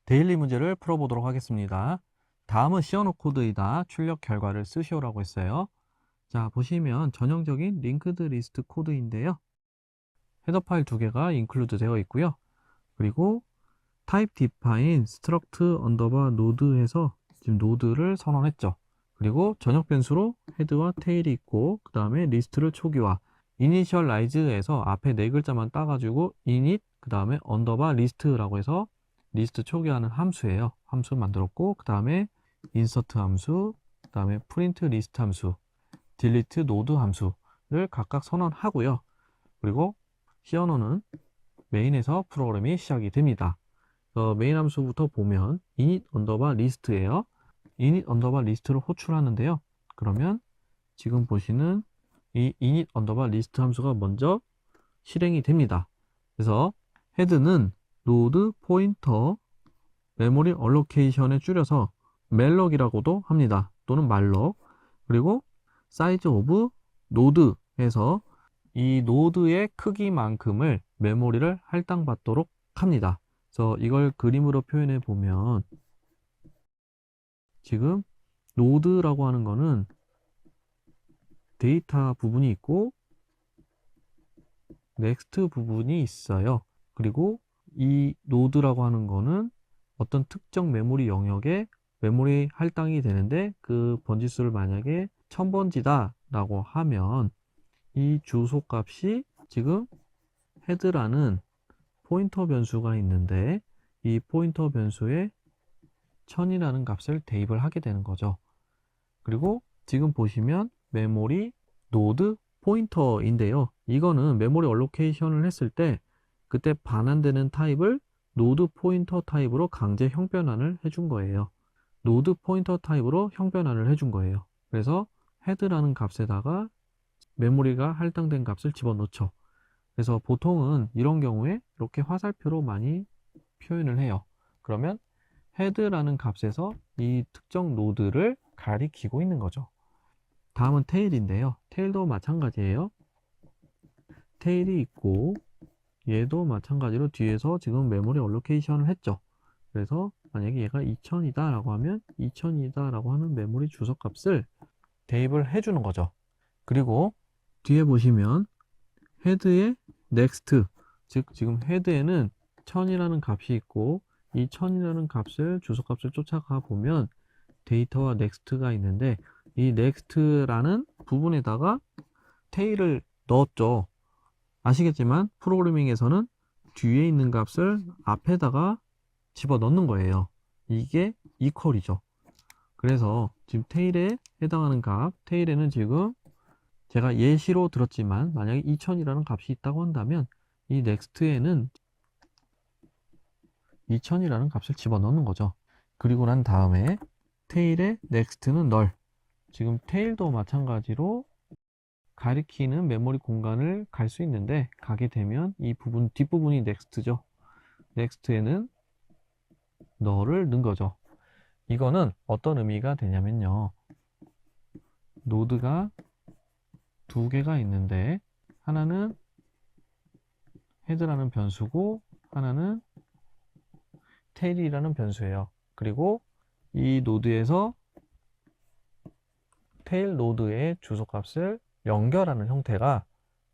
데일리 문제를 풀어보도록 하겠습니다. 다음은 시어노 코드이다. 출력 결과를 쓰시오라고 했어요. 자, 보시면 전형적인 링크드 리스트 코드인데요. 헤더 파일 두 개가 인클루드 되어 있고요. 그리고 type define struct underbar node 해서 지금 노드를 선언했죠. 그리고 전역 변수로 헤드와 테일이 있고, 그 다음에 리스트를 초기화, initialize에서 앞에 네 글자만 따가지고 init, 그 다음에 underbar list라고 해서 리스트 초기화하는 함수예요. 함수 만들었고, 그 다음에 insert 함수, 그 다음에 print list 함수, delete node 함수를 각각 선언하고요. 그리고 히어노는 메인에서 프로그램이 시작이 됩니다. 메인 함수부터 보면 init 언더바 리스트예요. init 언더바 리스트를 호출하는데요. 그러면 지금 보시는 이 init 언더바 리스트 함수가 먼저 실행이 됩니다. 그래서 헤드는 노드 포인터 메모리 얼로케이션에 줄여서 멜럭이라고도 합니다. 또는 말럭. 그리고 사이즈 오브 노드에서 이 노드의 크기만큼을 메모리를 할당받도록 합니다. 그래서 이걸 그림으로 표현해 보면 지금 노드라고 하는 거는 데이터 부분이 있고 넥스트 부분이 있어요. 그리고 이 노드라고 하는 거는 어떤 특정 메모리 영역에 메모리 할당이 되는데 그 번지수를 만약에 1000번지다 라고 하면 이 주소 값이 지금 헤드라는 포인터 변수가 있는데 이 포인터 변수에 1000이라는 값을 대입을 하게 되는 거죠. 그리고 지금 보시면 메모리 노드 포인터인데요. 이거는 메모리 얼로케이션을 했을 때 그때 반환되는 타입을 노드 포인터 타입으로 강제 형변환을 해준 거예요. 노드 포인터 타입으로 형변환을 해준 거예요. 그래서 헤드라는 값에다가 메모리가 할당된 값을 집어넣죠. 그래서 보통은 이런 경우에 이렇게 화살표로 많이 표현을 해요. 그러면 헤드라는 값에서 이 특정 노드를 가리키고 있는 거죠. 다음은 테일인데요. 테일도 마찬가지예요. 테일이 있고 얘도 마찬가지로 뒤에서 지금 메모리 얼로케이션을 했죠. 그래서 만약에 얘가 2000이다 라고 하면 2000이다 라고 하는 메모리 주소값을 대입을 해주는 거죠. 그리고 뒤에 보시면 헤드의 next, 즉 지금 헤드에는 1000이라는 값이 있고 이 1000이라는 값을 주소값을 쫓아가 보면 데이터와 next가 있는데 이 next라는 부분에다가 테일을 넣었죠. 아시겠지만 프로그래밍에서는 뒤에 있는 값을 앞에다가 집어넣는 거예요. 이게 이퀄이죠. 그래서 지금 테일에 해당하는 값, 테일에는 지금 제가 예시로 들었지만 만약에 2000이라는 값이 있다고 한다면 이 next에는 2000이라는 값을 집어넣는 거죠. 그리고 난 다음에 테일의 next는 null. 지금 테일도 마찬가지로 가리키는 메모리 공간을 갈 수 있는데 가게 되면 이 부분 뒷부분이 next죠. next에는 null을 넣은 거죠. 이거는 어떤 의미가 되냐면요. 노드가 두 개가 있는데 하나는 헤드라는 변수고 하나는 테일이라는 변수예요. 그리고 이 노드에서 테일 노드의 주소값을 연결하는 형태가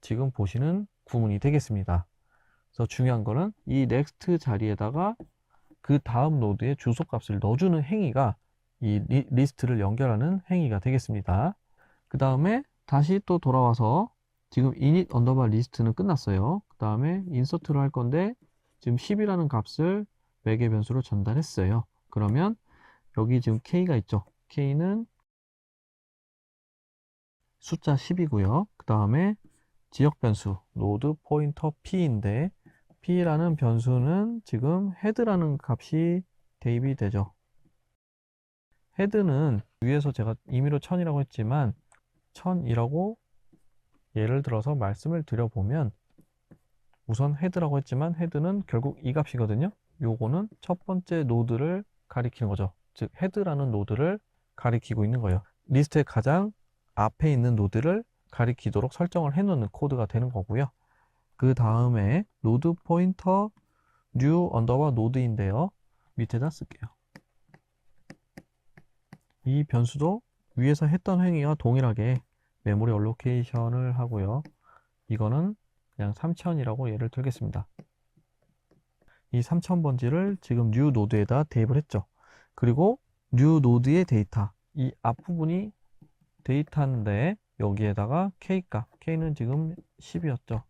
지금 보시는 구문이 되겠습니다. 그래서 중요한 거는 이 next 자리에다가 그 다음 노드의 주소값을 넣어주는 행위가 이 리스트를 연결하는 행위가 되겠습니다. 그 다음에 다시 또 돌아와서 지금 init 언더바 리스트는 끝났어요. 그 다음에 insert를 할 건데 지금 10이라는 값을 매개 변수로 전달했어요. 그러면 여기 지금 k가 있죠. k는 숫자 10이고요. 그 다음에 지역 변수 노드 포인터 p인데 p라는 변수는 지금 헤드라는 값이 대입이 되죠. 헤드는 위에서 제가 임의로 1000이라고 했지만 1000이라고 예를 들어서 말씀을 드려보면 우선 헤드라고 했지만 헤드는 결국 이 값이거든요. 요거는 첫 번째 노드를 가리키는 거죠. 즉 헤드라는 노드를 가리키고 있는 거예요. 리스트의 가장 앞에 있는 노드를 가리키도록 설정을 해놓는 코드가 되는 거고요. 그 다음에 노드 포인터 new 언더바 노드인데요. 밑에다 쓸게요. 이 변수도 위에서 했던 행위와 동일하게 메모리 얼로케이션을 하고요. 이거는 그냥 3000이라고 예를 들겠습니다. 이 3000번지를 지금 new 노드에다 대입을 했죠. 그리고 new 노드의 데이터, 이 앞부분이 데이터인데 여기에다가 K값, K는 지금 10이었죠.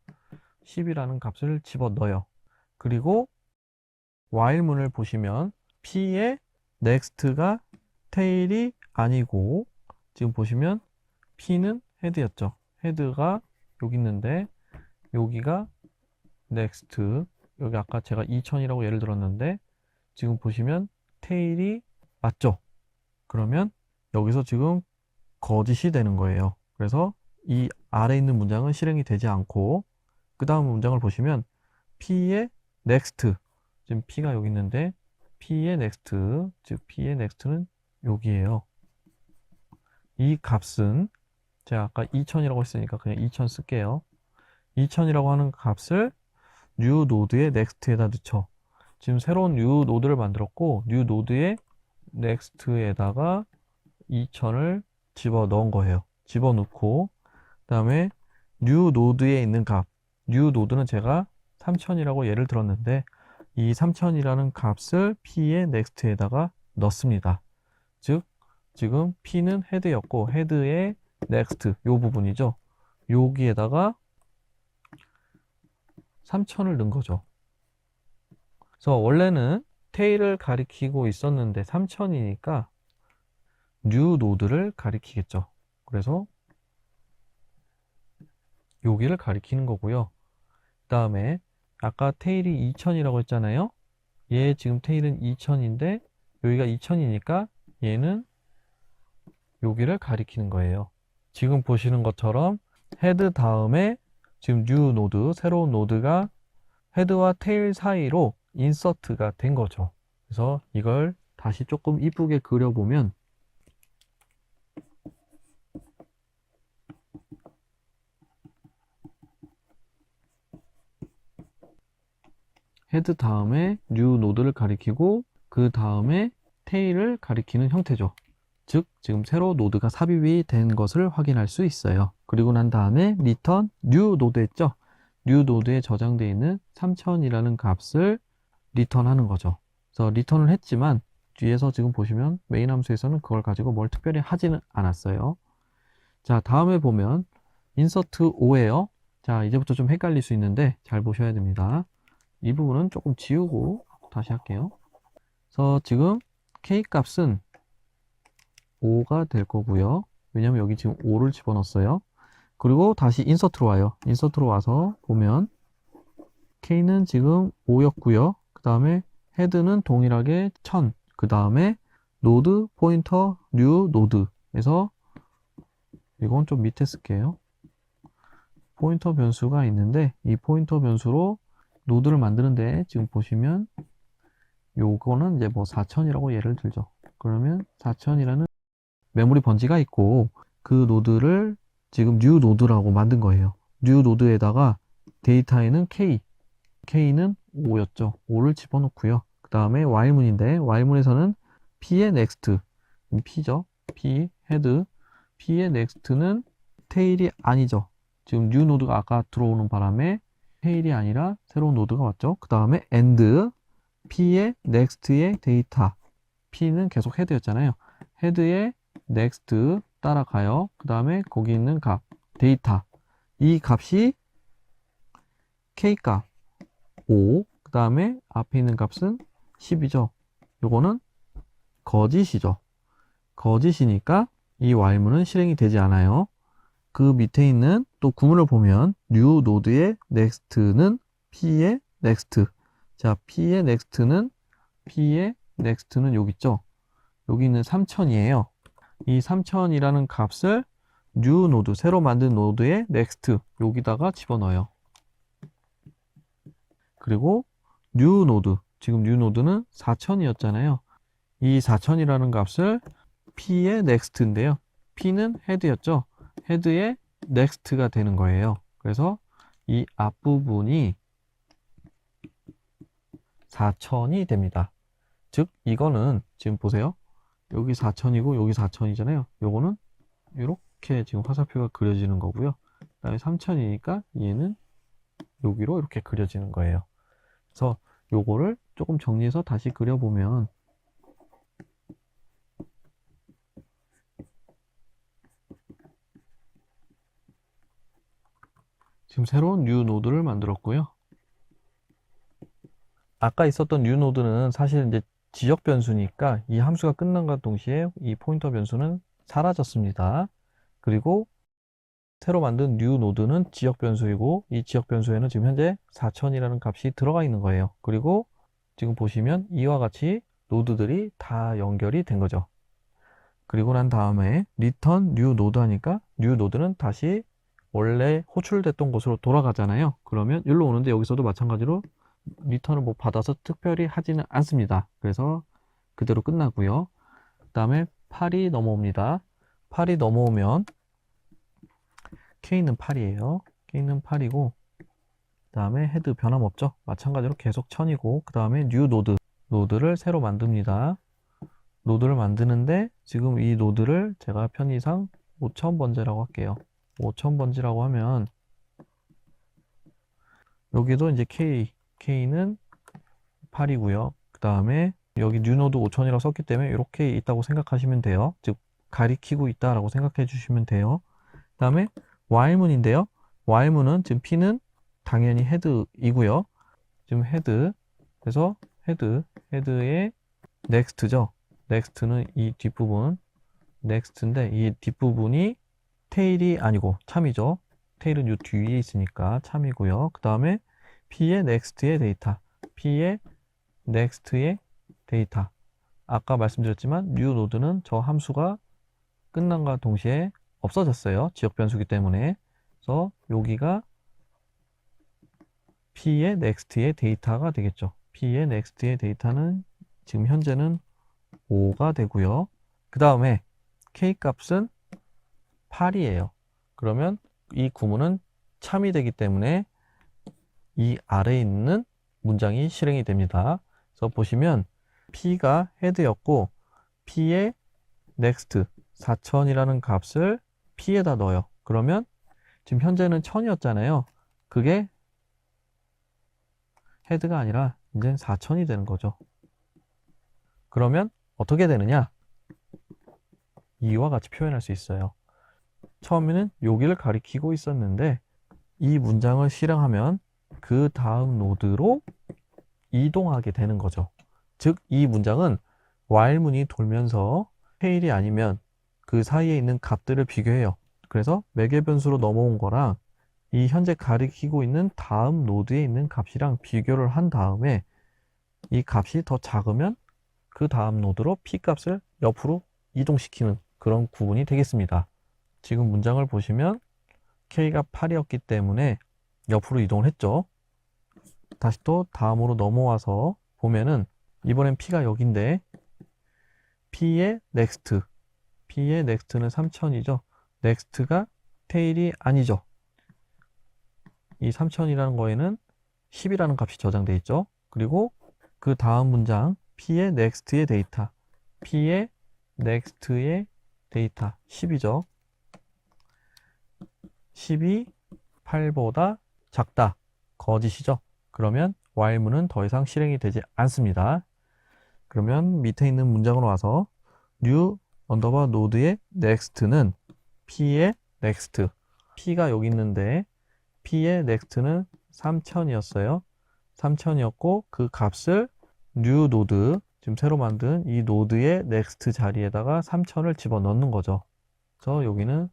10이라는 값을 집어넣어요. 그리고 while문을 보시면 P의 next가 테일이 아니고 지금 보시면 P는 헤드였죠. 헤드가 여기 있는데 여기가 next, 여기 아까 제가 2000이라고 예를 들었는데 지금 보시면 테일이 맞죠? 그러면 여기서 지금 거짓이 되는 거예요. 그래서 이 아래에 있는 문장은 실행이 되지 않고 그 다음 문장을 보시면 P의 next, 지금 P가 여기 있는데 P의 next, 즉 P의 next는 여기에요. 이 값은 제가 아까 2000이라고 했으니까 그냥 2000 쓸게요. 2000이라고 하는 값을 new 노드의 next에다 넣죠. 지금 새로운 new 노드를 만들었고 new 노드의 next에다가 2000을 집어 넣은 거예요. 집어 넣고 그 다음에 new 노드에 있는 값, new 노드는 제가 3000이라고 예를 들었는데 이 3000이라는 값을 P의 next에다가 넣습니다. 즉 지금 P는 헤드였고 헤드의 next 요 부분이죠. 여기에다가 3000을 넣은 거죠. 그래서 원래는 테일을 가리키고 있었는데 3000이니까 new 노드를 가리키겠죠. 그래서 여기를 가리키는 거고요. 그 다음에 아까 테일이 2000이라고 했잖아요. 얘 지금 테일은 2000인데 여기가 2000이니까 얘는 여기를 가리키는 거예요. 지금 보시는 것처럼 헤드 다음에 지금 new 노드, 새로운 노드가 헤드와 테일 사이로 인서트가 된 거죠. 그래서 이걸 다시 조금 이쁘게 그려보면 헤드 다음에 new 노드를 가리키고 그 다음에 테일을 가리키는 형태죠. 즉 지금 새로 노드가 삽입이 된 것을 확인할 수 있어요. 그리고 난 다음에 return new 노드 했죠. new 노드에 저장되어 있는 3000이라는 값을 리턴 하는 거죠. 그래서 리턴을 했지만 뒤에서 지금 보시면 메인 함수에서는 그걸 가지고 뭘 특별히 하지는 않았어요. 자, 다음에 보면 insert 5예요. 자, 이제부터 좀 헷갈릴 수 있는데 잘 보셔야 됩니다. 이 부분은 조금 지우고 다시 할게요. 그래서 지금 K 값은 5가 될 거고요. 왜냐면 여기 지금 5를 집어넣었어요. 그리고 다시 인서트로 와요. 인서트로 와서 보면 K는 지금 5였고요. 그 다음에 헤드는 동일하게 1000. 그 다음에 노드 포인터 뉴 노드에서 이건 좀 밑에 쓸게요. 포인터 변수가 있는데 이 포인터 변수로 노드를 만드는데 지금 보시면 요거는 이제 뭐 4000이라고 예를 들죠. 그러면 4000이라는 메모리 번지가 있고 그 노드를 지금 뉴 노드라고 만든 거예요. 뉴 노드에다가 데이터에는 K는 5였죠. 5를 집어넣고요. 그 다음에 while문인데 while문에서는 P의 next, P죠. P 헤드, P의 next는 테일이 아니죠. 지금 new 노드가 아까 들어오는 바람에 테일이 아니라 새로운 노드가 왔죠. 그 다음에 and P의 next의 데이터, P는 계속 헤드였잖아요. 헤드의 next 따라가요. 그 다음에 거기 있는 값, 데이터, 이 값이 K값 5, 그 다음에 앞에 있는 값은 10이죠. 요거는 거짓이죠. 거짓이니까 이 while문은 실행이 되지 않아요. 그 밑에 있는 또 구문을 보면 new 노드의 next는 P의 next. 자, P의 next는 여기 있죠. 여기 있는 3000이에요. 이 3000이라는 값을 new 노드, 새로 만든 노드의 next 여기다가 집어넣어요. 그리고 new 노드, 지금 new 노드는 4000이었잖아요. 이 4000이라는 값을 P의 next인데요. P는 헤드였죠. 헤드의 next가 되는 거예요. 그래서 이 앞부분이 4000이 됩니다. 즉 이거는 지금 보세요. 여기 4천이고 여기 4천이잖아요. 요거는 이렇게 지금 화살표가 그려지는 거고요. 그 다음에 3천이니까 얘는 여기로 이렇게 그려지는 거예요. 그래서 요거를 조금 정리해서 다시 그려보면 지금 새로운 뉴 노드를 만들었고요. 아까 있었던 뉴 노드는 사실 이제 지적 변수니까 이 함수가 끝난과 동시에 이 포인터 변수는 사라졌습니다. 그리고 새로 만든 뉴 노드는 지역 변수이고 이 지역 변수에는 지금 현재 4000이라는 값이 들어가 있는 거예요. 그리고 지금 보시면 이와 같이 노드들이 다 연결이 된 거죠. 그리고 난 다음에 return new node 하니까 new node는 다시 원래 호출됐던 곳으로 돌아가잖아요. 그러면 여기로 오는데 여기서도 마찬가지로 리턴을 뭐 받아서 특별히 하지는 않습니다. 그래서 그대로 끝나고요. 그 다음에 8이 넘어옵니다. 8이 넘어오면 K는 8이에요. K는 8이고 그 다음에 헤드 변함없죠. 마찬가지로 계속 1000이고 그 다음에 new node 노드를 새로 만듭니다. 노드를 만드는데 지금 이 노드를 제가 편의상 5000번째라고 할게요. 5000번째라고 하면 여기도 이제 K는 8이고요. 그 다음에 여기 뉴노드 5000이라고 썼기 때문에 이렇게 있다고 생각하시면 돼요. 즉 가리키고 있다라고 생각해 주시면 돼요. 그 다음에 while문인데요. while문은 지금 P는 당연히 헤드이고요. 지금 헤드 그래서 헤드의 next죠. next는 이 뒷부분 next인데 이 뒷부분이 테일이 아니고 참이죠. 테일은 이 뒤에 있으니까 참이고요. 그 다음에 P의 next의 데이터 P의 next의 데이터 아까 말씀드렸지만 new 노드는 저 함수가 끝난과 동시에 없어졌어요. 지역 변수기 때문에. 그래서 여기가 P의 next의 데이터가 되겠죠. P의 next의 데이터는 지금 현재는 5가 되고요. 그 다음에 K 값은 8이에요. 그러면 이 구문은 참이 되기 때문에 이 아래에 있는 문장이 실행이 됩니다. 그래서 보시면 P가 헤드였고 P의 next 4000이라는 값을 P에다 넣어요. 그러면 지금 현재는 1000이었잖아요. 그게 헤드가 아니라 이제 4000이 되는 거죠. 그러면 어떻게 되느냐? 이와 같이 표현할 수 있어요. 처음에는 여기를 가리키고 있었는데 이 문장을 실행하면 그 다음 노드로 이동하게 되는 거죠. 즉, 이 문장은 while문이 돌면서 테일이 아니면 그 사이에 있는 값들을 비교해요. 그래서 매개 변수로 넘어온 거랑 이 현재 가리키고 있는 다음 노드에 있는 값이랑 비교를 한 다음에 이 값이 더 작으면 그 다음 노드로 P 값을 옆으로 이동시키는 그런 구분이 되겠습니다. 지금 문장을 보시면 K가 8이었기 때문에 옆으로 이동을 했죠. 다시 또 다음으로 넘어와서 보면은 이번엔 P가 여기인데 P의 next는 3000이죠. next가 테일이 아니죠. 이 3000이라는 거에는 10이라는 값이 저장되어 있죠. 그리고 그 다음 문장 P의 next의 데이터 P의 next의 데이터 10이죠. 10이 8보다 작다. 거짓이죠. 그러면 while문은 더 이상 실행이 되지 않습니다. 그러면 밑에 있는 문장으로 와서 new 언더바 node의 next는 P의 next P가 여기 있는데 P의 next는 3000이었어요. 3000이었고 그 값을 new node 지금 새로 만든 이 노드의 next 자리에다가 3000을 집어넣는 거죠. 그래서 여기는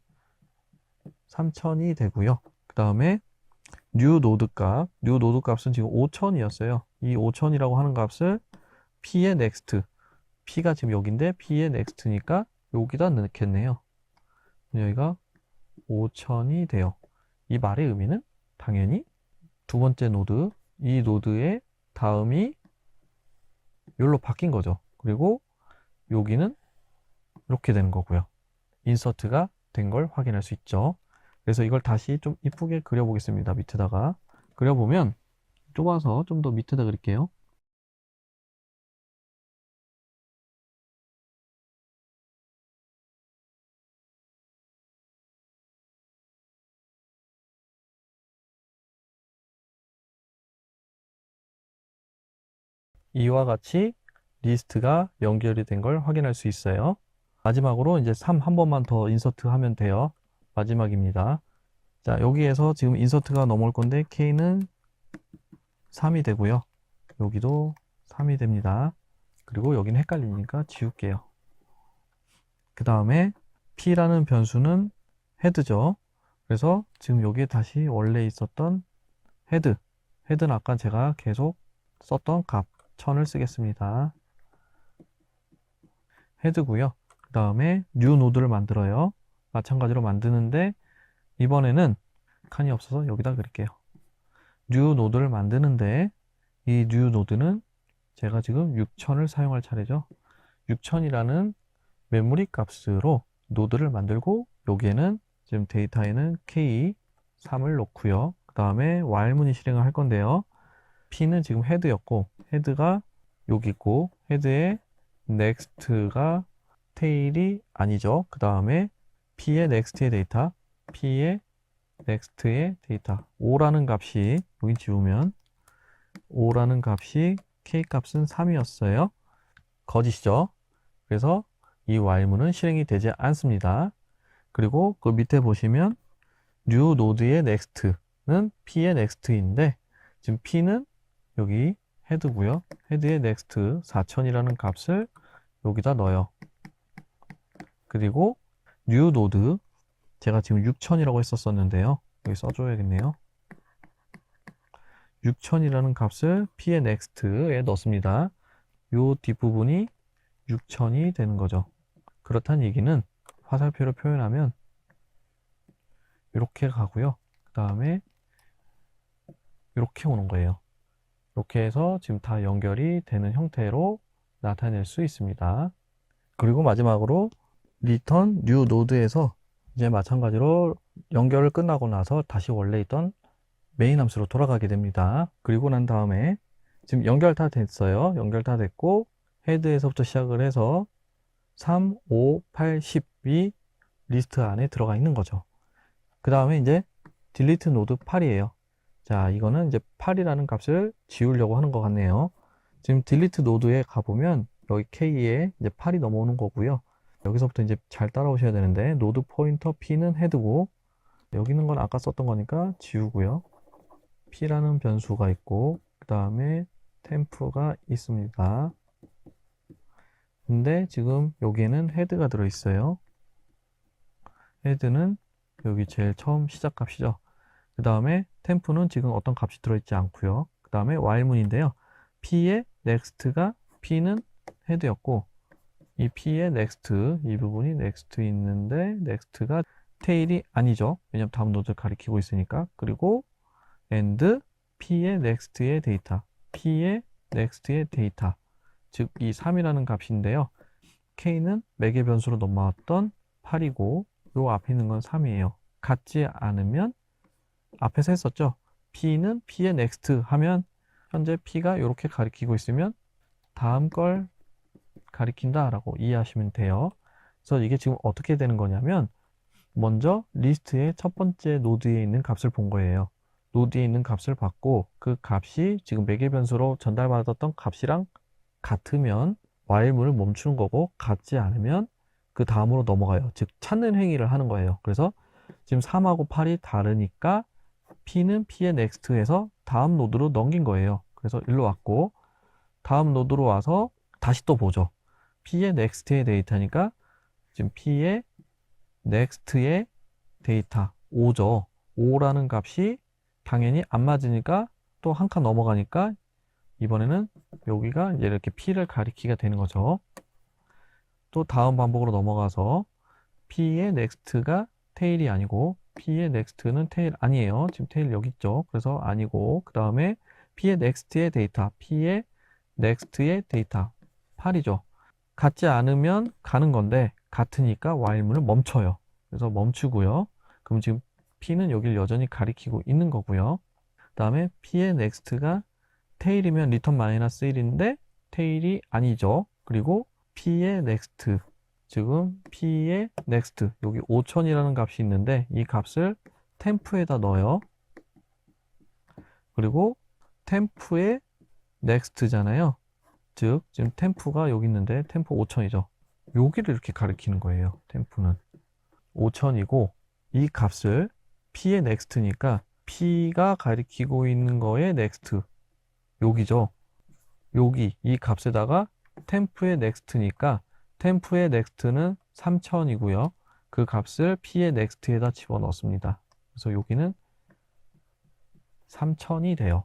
3000이 되고요. 그 다음에 new node 값은 지금 5000이었어요. 이 5000이라고 하는 값을 P의 next P가 지금 여기인데 P의 next니까 여기다 넣겠네요. 여기가 5000이 돼요. 이 말의 의미는 당연히 두 번째 노드, 이 노드의 다음이 여기로 바뀐 거죠. 그리고 여기는 이렇게 되는 거고요. 인서트가 된 걸 확인할 수 있죠. 그래서 이걸 다시 좀 이쁘게 그려보겠습니다. 밑에다가 그려보면 좁아서 좀 더 밑에다 그릴게요. 이와 같이 리스트가 연결이 된 걸 확인할 수 있어요. 마지막으로 이제 3 한 번만 더 인서트 하면 돼요. 마지막입니다. 자, 여기에서 지금 인서트가 넘어올 건데 K는 3이 되고요. 여기도 3이 됩니다. 그리고 여기는 헷갈리니까 지울게요. 그 다음에 P라는 변수는 헤드죠. 그래서 지금 여기에 다시 원래 있었던 헤드는 아까 제가 계속 썼던 값 1000을 쓰겠습니다. 헤드고요. 그 다음에 new 노드를 만들어요. 마찬가지로 만드는데 이번에는 칸이 없어서 여기다 그릴게요. new 노드를 만드는데 이 new 노드는 제가 지금 6000을 사용할 차례죠. 6000이라는 메모리 값으로 노드를 만들고 여기에는 지금 데이터에는 K3을 놓고요. 그 다음에 while 문이 실행을 할 건데요. P는 지금 헤드였고 헤드가 여기 있고 헤드에 next가 테일이 아니죠. 그 다음에 P의 next의 데이터, P의 next의 데이터 5라는 값이 여기 지우면 5라는 값이 K 값은 3이었어요. 거짓이죠. 그래서 이 while문은 실행이 되지 않습니다. 그리고 그 밑에 보시면 new node의 next는 P의 next인데 지금 P는 여기 헤드고요. 헤드의 next 4000이라는 값을 여기다 넣어요. 그리고 new node 제가 지금 6000이라고 했었는데요. 여기 써줘야겠네요. 6000이라는 값을 P의 next에 넣습니다. 이 뒷부분이 6000이 되는 거죠. 그렇다는 얘기는 화살표로 표현하면 이렇게 가고요. 그 다음에 이렇게 오는 거예요. 이렇게 해서 지금 다 연결이 되는 형태로 나타낼 수 있습니다. 그리고 마지막으로 return new node에서 이제 마찬가지로 연결을 끝나고 나서 다시 원래 있던 메인 함수로 돌아가게 됩니다. 그리고 난 다음에 지금 연결 다 됐어요. 연결 다 됐고 헤드에서부터 시작을 해서 3, 5, 8, 10이 리스트 안에 들어가 있는 거죠. 그 다음에 이제 delete node 8이에요. 자, 이거는 이제 8이라는 값을 지우려고 하는 것 같네요. 지금 delete node에 가보면 여기 K에 이제 8이 넘어오는 거고요. 여기서부터 이제 잘 따라오셔야 되는데 노드 포인터 P는 헤드고 여기 있는 건 아까 썼던 거니까 지우고요. P라는 변수가 있고 그 다음에 템프가 있습니다. 근데 지금 여기에는 헤드가 들어있어요. 헤드는 여기 제일 처음 시작 값이죠. 그 다음에 템프는 지금 어떤 값이 들어있지 않고요. 그 다음에 while문인데요. P의 next가 P는 헤드였고 이 P의 next 이 부분이 next 있는데 next가 테일이 아니죠. 왜냐면 다음 노드를 가리키고 있으니까. 그리고 and P의 next의 데이터 P의 next의 데이터 즉 이 3이라는 값인데요. K는 매개 변수로 넘어왔던 8이고 요 앞에 있는 건 3이에요. 같지 않으면 앞에서 했었죠. P는 P의 next 하면 현재 P가 이렇게 가리키고 있으면 다음 걸 가리킨다 라고 이해하시면 돼요. 그래서 이게 지금 어떻게 되는 거냐면 먼저 리스트의 첫 번째 노드에 있는 값을 본 거예요. 노드에 있는 값을 받고 그 값이 지금 매개 변수로 전달받았던 값이랑 같으면 while문을 멈추는 거고 같지 않으면 그 다음으로 넘어가요. 즉 찾는 행위를 하는 거예요. 그래서 지금 3하고 8이 다르니까 P는 P의 next에서 다음 노드로 넘긴 거예요. 그래서 일로 왔고 다음 노드로 와서 다시 또 보죠. P의 next의 데이터니까 지금 P의 next의 데이터 5죠. 5라는 값이 당연히 안 맞으니까 또 한 칸 넘어가니까 이번에는 여기가 이제 이렇게 P를 가리키게 되는 거죠. 또 다음 반복으로 넘어가서 P의 next가 테일이 아니고 P의 next는 테일 아니에요. 지금 테일 여기 있죠. 그래서 아니고 그 다음에 P의 next의 데이터 P의 next의 데이터 8이죠. 같지 않으면 가는 건데 같으니까 while문을 멈춰요. 그래서 멈추고요. 그럼 지금 P는 여기를 여전히 가리키고 있는 거고요. 그 다음에 P의 next가 테일이면 return -1인데 테일이 아니죠. 그리고 P의 next 지금 P의 next 여기 5000이라는 값이 있는데 이 값을 템프에다 넣어요. 그리고 템프의 next잖아요. 즉 지금 템프가 여기 있는데 템프 5000이죠. 여기를 이렇게 가리키는 거예요. 템프는 5000이고 이 값을 p의 next니까 p가 가리키고 있는 거의 next 여기죠. 여기 이 값에다가 템프의 next니까 템프의 next는 3000이고요. 그 값을 p의 next에다 집어넣습니다. 그래서 여기는 3000이 돼요.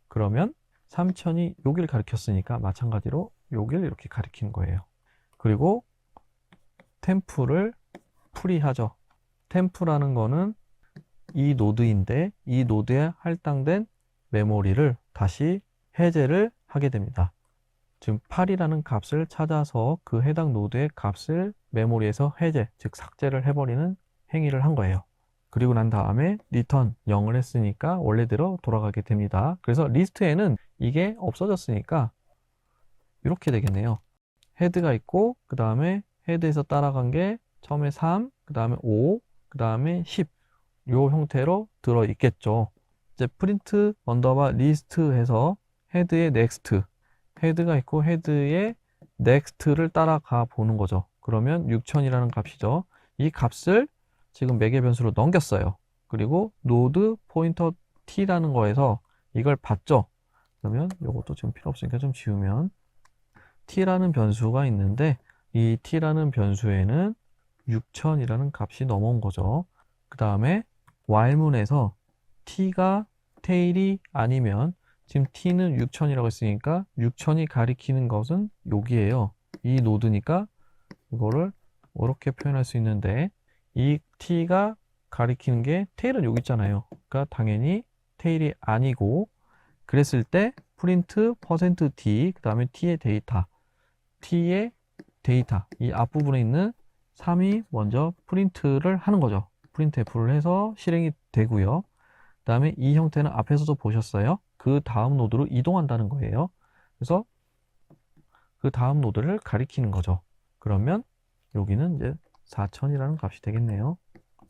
그러면 3000이 여기를 가리켰으니까 마찬가지로 여기를 이렇게 가리킨 거예요. 그리고 템프를 풀이하죠. 템프라는 거는 이 노드인데 이 노드에 할당된 메모리를 다시 해제를 하게 됩니다. 지금 8이라는 값을 찾아서 그 해당 노드의 값을 메모리에서 해제, 즉 삭제를 해버리는 행위를 한 거예요. 그리고 난 다음에 return 0을 했으니까 원래대로 돌아가게 됩니다. 그래서 리스트에는 이게 없어졌으니까 이렇게 되겠네요. 헤드가 있고 그 다음에 헤드에서 따라간 게 처음에 3, 그 다음에 5, 그 다음에 10 이 형태로 들어있겠죠. 이제 print 언더바 리스트 해서 헤드의 next 헤드가 있고 헤드의 next를 따라가 보는 거죠. 그러면 6000이라는 값이죠. 이 값을 지금 매개 변수로 넘겼어요. 그리고 node pointer t라는 거에서 이걸 봤죠. 그러면 이것도 지금 필요 없으니까 좀 지우면 t라는 변수가 있는데 이 t라는 변수에는 6000이라는 값이 넘어온 거죠. 그 다음에 while문에서 t가 테일이 아니면 지금 t는 6000이라고 했으니까 6000이 가리키는 것은 여기에요. 이 노드니까 이거를 이렇게 표현할 수 있는데 이 t가 가리키는 게 테일은 여기 있잖아요. 그러니까 당연히 테일이 아니고 그랬을 때 print %t 그 다음에 t의 데이터 이 앞부분에 있는 3이 먼저 프린트를 하는 거죠. printf를 해서 실행이 되고요. 그 다음에 이 형태는 앞에서도 보셨어요. 그 다음 노드로 이동한다는 거예요. 그래서 그 다음 노드를 가리키는 거죠. 그러면 여기는 이제 4000이라는 값이 되겠네요.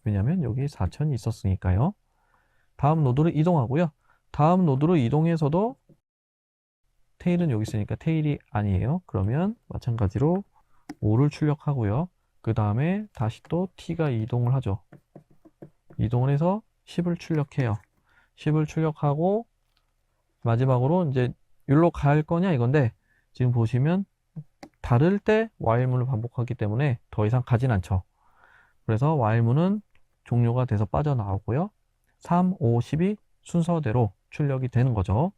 왜냐하면 여기 4000이 있었으니까요. 다음 노드로 이동하고요. 다음 노드로 이동해서도 테일은 여기 있으니까 테일이 아니에요. 그러면 마찬가지로 5를 출력하고요. 그 다음에 다시 또 t가 이동을 하죠. 이동을 해서 10을 출력해요. 10을 출력하고 마지막으로 이제 여기로 갈 거냐 이건데 지금 보시면 다를 때 while문을 반복하기 때문에 더 이상 가진 않죠. 그래서 while문은 종료가 돼서 빠져나오고요. 3, 5, 10이 순서대로 출력이 되는 거죠.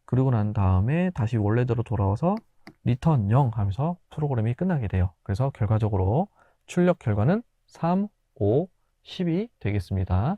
그리고 난 다음에 다시 원래대로 돌아와서 return 0 하면서 프로그램이 끝나게 돼요. 그래서 결과적으로 출력 결과는 3, 5, 10이 되겠습니다.